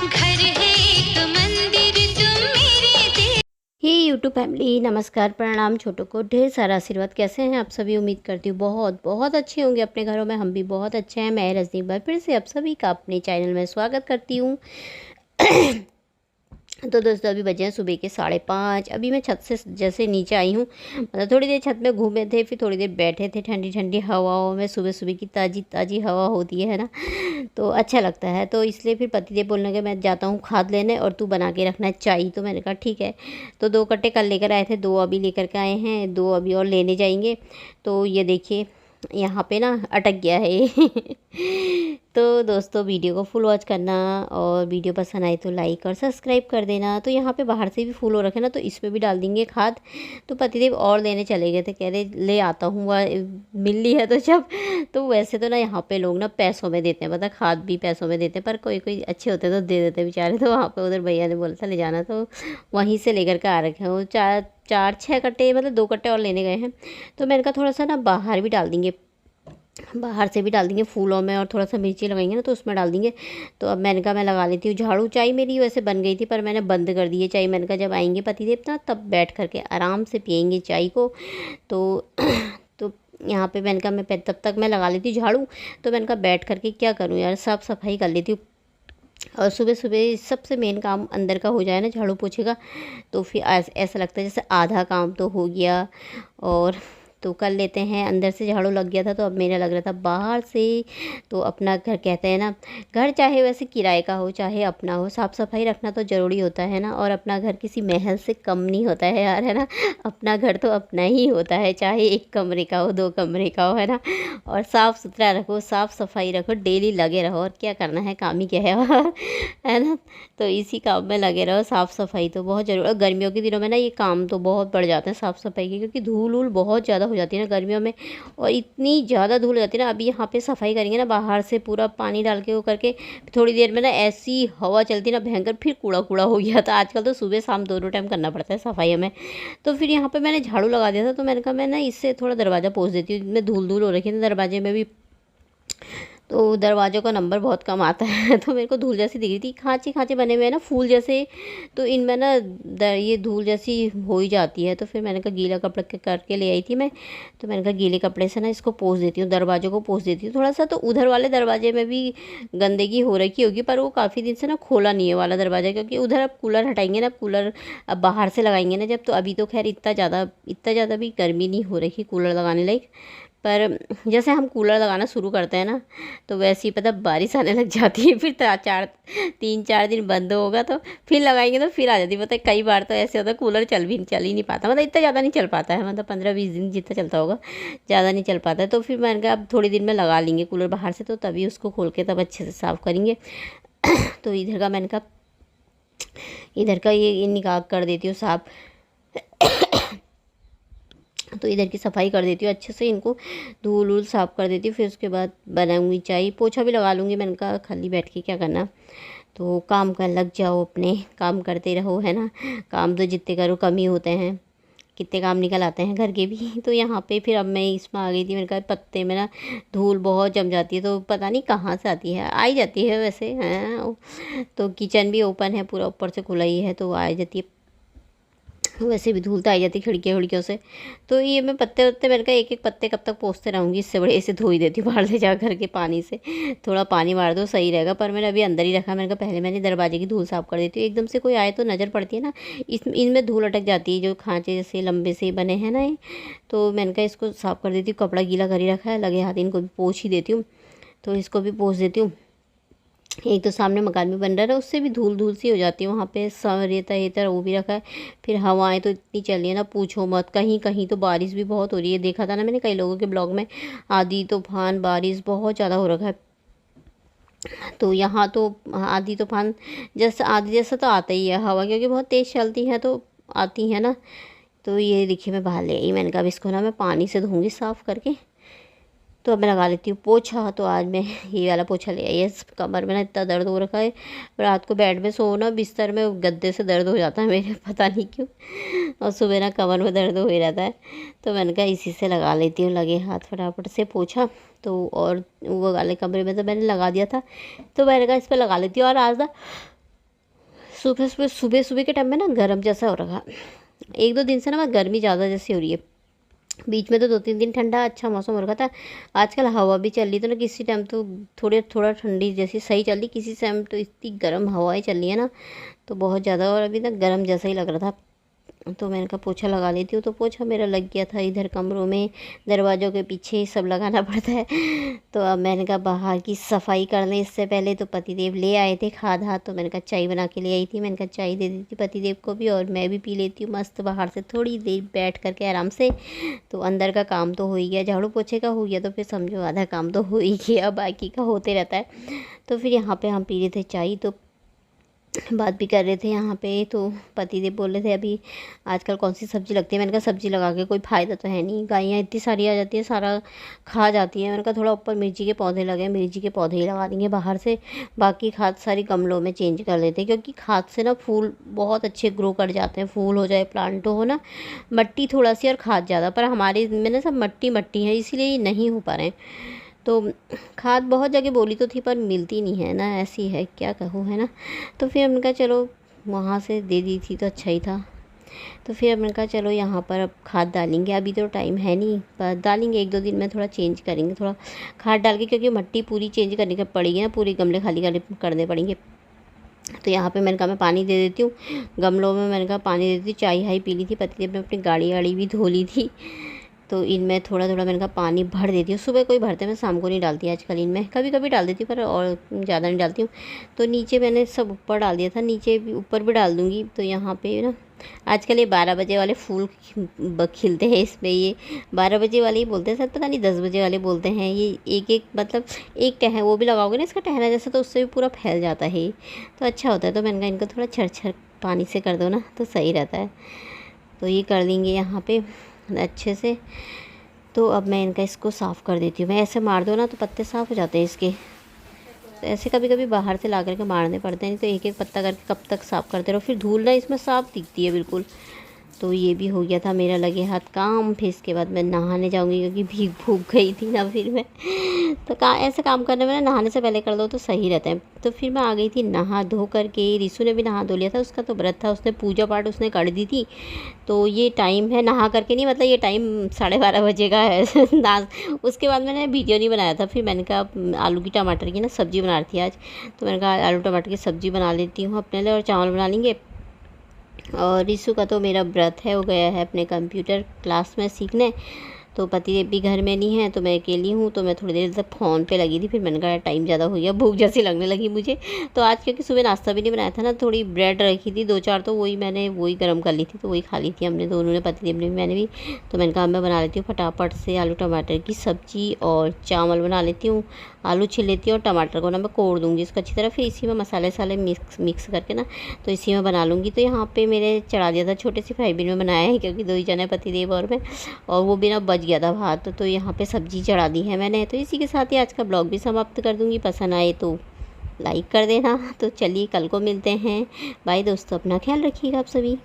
घर है एक मंदिर तुम मेरे दिल। हे यूट्यूब फैमिली, नमस्कार, प्रणाम। छोटों को ढेर सारा आशीर्वाद। कैसे हैं आप सभी? उम्मीद करती हूँ बहुत बहुत अच्छे होंगे अपने घरों में। हम भी बहुत अच्छे हैं। मैं रजनी, बार फिर से आप सभी का अपने चैनल में स्वागत करती हूँ। तो दोस्तों, अभी बजे हैं सुबह के 5:30। अभी मैं छत से जैसे नीचे आई हूँ, मतलब थोड़ी देर छत में घूमे थे, फिर थोड़ी देर बैठे थे ठंडी ठंडी हवाओं में। सुबह सुबह की ताज़ी ताज़ी हवा होती है ना, तो अच्छा लगता है। तो इसलिए फिर पतिदेव बोलने लगे मैं जाता हूँ खाद लेने और तू बना के रखना चाय। तो मैंने कहा ठीक है। तो 2 कट्टे कल लेकर आए थे, 2 अभी लेकर के आए हैं, 2 अभी और लेने जाएंगे। तो ये देखिए यहाँ पे ना अटक गया है ये। तो दोस्तों, वीडियो को फुल वॉच करना और वीडियो पसंद आए तो लाइक और सब्सक्राइब कर देना। तो यहाँ पे बाहर से भी फूल हो रखे ना, तो इसमें भी डाल देंगे खाद। तो पतिदेव और लेने चले गए थे, कह रहे ले आता हूँ, वह मिल ली है तो जब। तो वैसे तो ना यहाँ पे लोग ना पैसों में देते हैं, मतलब खाद भी पैसों में देते हैं, पर कोई कोई अच्छे होते तो दे देते बेचारे। तो वहाँ पे उधर भैया ने बोला था ले जाना, तो वहीं से लेकर के आ रखे हैं वो 4-6 कट्टे, मतलब 2 कट्टे और लेने गए हैं। तो मैंने कहा थोड़ा सा ना बाहर भी डाल देंगे, बाहर से भी डाल देंगे फूलों में, और थोड़ा सा मिर्ची लगाएंगे ना तो उसमें डाल देंगे। तो अब मैंने कहा मैं लगा लेती हूँ झाड़ू। चाय मेरी वैसे बन गई थी, पर मैंने बंद कर दी है चाय। मैंने कहा जब आएंगे पतिदेव ना तब बैठ करके आराम से पियेंगे चाय को। तो तो यहाँ पे मैंने कहा मैं तब तक मैं लगा लेती हूँ झाड़ू। तो मैंने कहा बैठ करके क्या करूँ यार, साफ़ सफाई कर लेती हूँ। और सुबह सुबह सबसे मेन काम अंदर का हो जाए ना, झाड़ू पोछे का, तो फिर ऐसा लगता है जैसे आधा काम तो हो गया। और तो कर लेते हैं। अंदर से झाड़ू लग गया था, तो अब मेरा लग रहा था बाहर से। तो अपना घर कहते हैं ना, घर चाहे वैसे किराए का हो चाहे अपना हो, साफ़ सफाई रखना तो ज़रूरी होता है ना। और अपना घर किसी महल से कम नहीं होता है यार, है ना। अपना घर तो अपना ही होता है, चाहे 1 कमरे का हो 2 कमरे का हो, है ना। और साफ़ सुथरा रखो, साफ़ सफाई रखो, डेली लगे रहो। और क्या करना है, काम ही क्या है और है ना। तो इसी काम में लगे रहो। साफ़ सफाई तो बहुत ज़रूरी। और गर्मियों के दिनों में ना ये काम तो बहुत बढ़ जाते हैं साफ़ सफाई के, क्योंकि धूल वूल बहुत ज़्यादा हो जाती है ना गर्मियों में। और इतनी ज़्यादा धूल हो जाती है ना। अभी यहाँ पे सफाई करेंगे ना, बाहर से पूरा पानी डाल के वो करके, थोड़ी देर में ना ऐसी हवा चलती ना भयंकर, फिर कूड़ा कूड़ा हो गया था। आजकल तो सुबह शाम दोनों टाइम करना पड़ता है सफाई हमें। तो फिर यहाँ पे मैंने झाड़ू लगा दिया था, तो मैंने कहा मैं ना इससे थोड़ा दरवाज़ा पोंछ देती हूँ। इनमें धूल धूल हो रखी है दरवाजे में भी, तो दरवाज़ों का नंबर बहुत कम आता है। तो मेरे को धूल जैसी दिख रही थी, खाँचे खाँचे बने हुए हैं ना फूल जैसे। तो इनमें ना ये धूल जैसी हो ही जाती है। तो फिर मैंने कहा गीला कपड़ा करके ले आई थी मैं। तो मैंने कहा गीले कपड़े से ना इसको पोंछ देती हूँ, दरवाज़ों को पोंछ देती हूँ थोड़ा सा। तो उधर वाले दरवाजे में भी गंदगी हो रखी होगी, पर वो काफ़ी दिन से ना खोला नहीं है वाला दरवाज़ा, क्योंकि उधर अब कूलर हटाएंगे ना, कूलर अब बाहर से लगाएंगे ना जब। तो अभी तो खैर इतना ज़्यादा भी गर्मी नहीं हो रही कूलर लगाने लायक। पर जैसे हम कूलर लगाना शुरू करते हैं ना, तो वैसे ही पता बारिश आने लग जाती है। फिर 3-4 दिन बंद होगा, तो फिर लगाएंगे तो फिर आ जाती है। पता है कई बार तो ऐसे होता है कूलर चल ही नहीं पाता, मतलब इतना ज़्यादा नहीं चल पाता है, मतलब 15-20 दिन जितना चलता होगा, ज़्यादा नहीं चल पाता है। तो फिर मैंने कहा अब थोड़ी दिन में लगा लेंगे कूलर बाहर से, तो तभी उसको खोल के तब अच्छे से साफ़ करेंगे। तो इधर का मैंने कहा इधर का ये निकाल कर देती हूँ साफ़। तो इधर की सफाई कर देती हूँ अच्छे से, इनको धूल वूल साफ़ कर देती हूँ। फिर उसके बाद बनाऊँगी चाय, पोछा भी लगा लूँगी। मैंने कहा खाली बैठ के क्या करना, तो काम कर लग जाओ, अपने काम करते रहो, है ना। काम तो जितने करो कम ही होते हैं, कितने काम निकल आते हैं घर के भी। तो यहाँ पे फिर अब मैं इसमें आ गई थी। मैंने कहा पत्ते में ना धूल बहुत जम जाती है, तो पता नहीं कहाँ से आती है, आ ही जाती है वैसे, हैं। तो किचन भी ओपन है पूरा, ऊपर से खुला ही है, तो आ जाती है। वैसे भी धूल तो आई जाती खिड़कियों से। तो ये मैं पत्ते वत्ते, मैंने कहा एक एक पत्ते कब तक पोंछते रहूँगी, इससे बड़े ऐसे धो ही देती हूँ बाहर ले जा कर के पानी से। थोड़ा पानी मार दो सही रहेगा, पर मैंने अभी अंदर ही रखा। मैंने कहा पहले मैंने दरवाजे की धूल साफ़ कर देती हूँ, एकदम से कोई आए तो नज़र पड़ती है ना, इनमें धूल अटक जाती है, जो खाँचे जैसे लंबे से बने हैं ना ये। तो मैंने कहा इसको साफ़ कर देती हूँ, कपड़ा गीला कर ही रखा है, लगे हाथ इनको भी पोंछ ही देती हूँ। तो इसको भी पोंछ देती हूँ। एक तो सामने मकान भी बन रहा है, उससे भी धूल धूल सी हो जाती है, वहाँ पे रेता वो भी रखा है। फिर हवाएं तो इतनी चल रही है ना, पूछो मत। कहीं कहीं तो बारिश भी बहुत हो रही है, देखा था ना मैंने कई लोगों के ब्लॉग में। आंधी तूफान बारिश बहुत ज़्यादा हो रखा है। तो यहाँ तो आंधी तूफान जैसा आंधी जैसा तो आता ही है हवा, क्योंकि बहुत तेज़ चलती है तो आती है ना। तो ये देखिए मैं बाहर ले आई। मैंने कहा अब इसको ना मैं पानी से धोऊँगी साफ़ करके। तो अब मैं लगा लेती हूँ पोछा। तो आज मैं ये वाला पोछा ले आई है। कमर में ना इतना दर्द हो रखा है, रात को बेड में सो ना, बिस्तर में गद्दे से दर्द हो जाता है मेरे, पता नहीं क्यों। और सुबह ना कमर में दर्द हो ही रहता है। तो मैंने कहा इसी से लगा लेती हूँ, लगे हाथ फटाफट से पोछा। तो और वो वाले कमरे में तो मैंने लगा दिया था, तो मैंने कहा इस पर लगा लेती हूँ। और आज ना सुबह के टाइम में ना गर्म जैसा हो रखा। 1-2 दिन से ना मैं गर्मी ज़्यादा जैसी हो रही है। बीच में तो 2-3 दिन ठंडा अच्छा मौसम हो रखा था। आजकल हवा भी चल रही तो ना, किसी टाइम तो थोड़ा ठंडी जैसी सही चल रही, किसी टाइम तो इतनी गर्म हवाएं चल रही है ना, तो बहुत ज़्यादा। और अभी ना गर्म जैसा ही लग रहा था, तो मैंने कहा पोछा लगा लेती हूँ। तो पोछा मेरा लग गया था इधर कमरों में, दरवाज़ों के पीछे सब लगाना पड़ता है। तो अब मैंने कहा बाहर की सफाई कर लें इससे पहले। तो पतिदेव ले आए थे खाद हाथ, तो मैंने कहा चाय बना के ले आई थी। मैंने कहा चाय दे दी थी पतिदेव को भी, और मैं भी पी लेती हूँ मस्त बाहर से थोड़ी देर बैठ करके आराम से। तो अंदर का काम तो हो ही गया, झाड़ू पोछे का हो गया, तो फिर समझो आधा काम तो हो ही गया, बाकी का होते रहता है। तो फिर यहाँ पे हम पी रहे थे चाय, तो बात भी कर रहे थे यहाँ पे। तो पतिदेव बोल रहे थे अभी आजकल कौन सी सब्ज़ी लगती है। मैंने कहा सब्ज़ी लगा के कोई फ़ायदा तो है नहीं, गायें इतनी सारी आ जाती है, सारा खा जाती हैं। मैंने कहा थोड़ा ऊपर मिर्ची के पौधे लगे हैं, मिर्ची के पौधे ही लगा देंगे बाहर से, बाकी खाद सारी गमलों में चेंज कर लेते हैं, क्योंकि खाद से ना फूल बहुत अच्छे ग्रो कर जाते हैं। फूल हो जाए, प्लांट हो ना, मट्टी थोड़ा सी और खाद ज़्यादा, पर हमारे में ना सब मट्टी है, इसीलिए नहीं हो पा रहे हैं। तो खाद बहुत जगह बोली तो थी, पर मिलती नहीं है ना, ऐसी है क्या कहूँ, है ना। तो फिर हमने कहा चलो वहाँ से दे दी थी तो अच्छा ही था। तो फिर हमने कहा चलो यहाँ पर अब खाद डालेंगे, अभी तो टाइम है नहीं, पर डालेंगे 1-2 दिन में, थोड़ा चेंज करेंगे थोड़ा खाद डाल के, क्योंकि मट्टी पूरी चेंज करने की पड़ेगी ना, पूरे गमले खाली करने पड़ेंगे। तो यहाँ पे मैंने कहा मैं पानी दे देती हूँ गमलों में। मैंने कहा पानी दे देती हूँ, चाय हाई पी ली थी पति ने, अपनी गाड़ी वाड़ी भी धो ली थी। तो इनमें थोड़ा मैंने कहा पानी भर देती हूँ। सुबह कोई भरते मैं शाम को नहीं डालती आजकल, इनमें कभी कभी डाल देती हूँ, पर और ज़्यादा नहीं डालती हूँ। तो नीचे मैंने सब ऊपर डाल दिया था, नीचे भी ऊपर भी डाल दूँगी। तो यहाँ पे ना आजकल ये 12 बजे वाले फूल खिलते हैं इसमें, ये 12 बजे वाले ही बोलते हैं सर, पता नहीं 10 बजे वाले बोलते हैं। ये एक मतलब एक टहन वो भी लगाओगे ना इसका टहना जैसा, तो उससे भी पूरा फैल जाता है, तो अच्छा होता है। तो मैंने कहा इनको थोड़ा छर पानी से कर दो ना, तो सही रहता है। तो ये कर लेंगे यहाँ पे अच्छे से। तो अब मैं इनका इसको साफ़ कर देती हूँ। मैं ऐसे मार दो ना तो पत्ते साफ़ हो जाते हैं इसके, तो ऐसे कभी कभी बाहर से ला करके मारने पड़ते हैं, नहीं तो एक एक पत्ता करके कब तक साफ़ करते रहो, फिर धूल ना इसमें साफ़ दिखती है बिल्कुल। तो ये भी हो गया था मेरा लगे हाथ काम। फिर इसके बाद मैं नहाने जाऊंगी, क्योंकि भूख गई थी ना फिर मैं। तो ऐसे काम करने में ना नहाने से पहले कर दो तो सही रहता है। तो फिर मैं आ गई थी नहा धो करके। रिशु ने भी नहा धो लिया था, उसका तो व्रत था, उसने पूजा पाठ उसने कर दी थी। तो ये टाइम है नहा करके नहीं, मतलब ये टाइम 12:30 बजे का है उसके बाद मैंने वीडियो नहीं बनाया था। फिर मैंने कहा आलू की टमाटर की ना सब्ज़ी बना रही थी आज, तो मैंने कहा आलू टमाटर की सब्ज़ी बना लेती हूँ अपने लिए, और चावल बना लेंगे। और रिशु का तो मेरा व्रत है, वो गया है अपने कंप्यूटर क्लास में सीखने। तो पति भी घर में नहीं है, तो मैं अकेली हूँ। तो मैं थोड़ी देर तक फ़ोन पे लगी थी, फिर मैंने कहा टाइम ज़्यादा हो गया, भूख जैसी लगने लगी मुझे। तो आज क्योंकि सुबह नाश्ता भी नहीं बनाया था ना, थोड़ी ब्रेड रखी थी 2-4, तो मैंने वही गर्म कर ली थी, तो वही खा ली थी हमने दोनों ने, पतिदेव ने भी मैंने भी। तो मैंने कहा मैं बना लेती हूँ फटाफट से आलू टमाटर की सब्ज़ी, और चावल बना लेती हूँ, आलू छील लेती हूँ, और टमाटर को ना मैं कोड़ दूँगी इसको अच्छी तरह, फिर इसी में मसाले साले मिक्स करके ना तो इसी में बना लूँगी। तो यहाँ पे मेरे चढ़ा दिया था, छोटे सी फ्राई पैन में बनाया है, क्योंकि 2 ही जने पतिदेव और मैं, और वो भी ना बच गया था भात। तो यहाँ पे सब्ज़ी चढ़ा दी है मैंने। तो इसी के साथ ही आज का ब्लॉग भी समाप्त कर दूँगी। पसंद आए तो लाइक कर देना। तो चलिए कल को मिलते हैं। बाय दोस्तों, अपना ख्याल रखिएगा आप सभी।